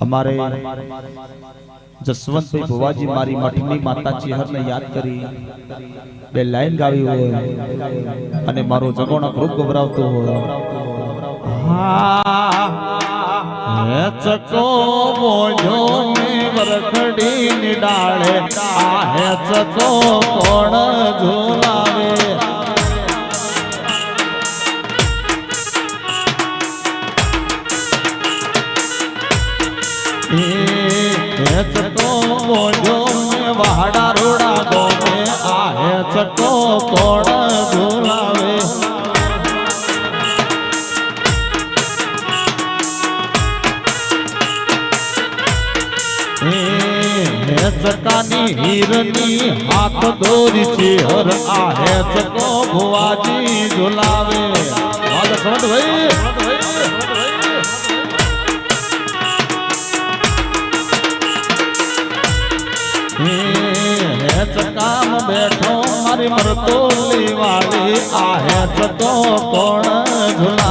અમારે જસવંતભાઈ ભુવાજી મારી મઠની માતા ચેહરને યાદ કરી બે લાઈન ગાવી હોય અને મારો જગોણા ગ્રુપ ગભરાવતો હોય હે ચકો મોજો ને વરખડી ની ડાળે આ હે ચકો કોણ ઝુલાવે चको मोजो में वहाड़ा रोड़ा गो में आहे चको कोण झूलावे चकानी हीरनी हाथ दोरी चेहर आहे चको भुवाजी झूलावे चकाम बैठो मारी मरतोली वाली आहे चको कोण झूला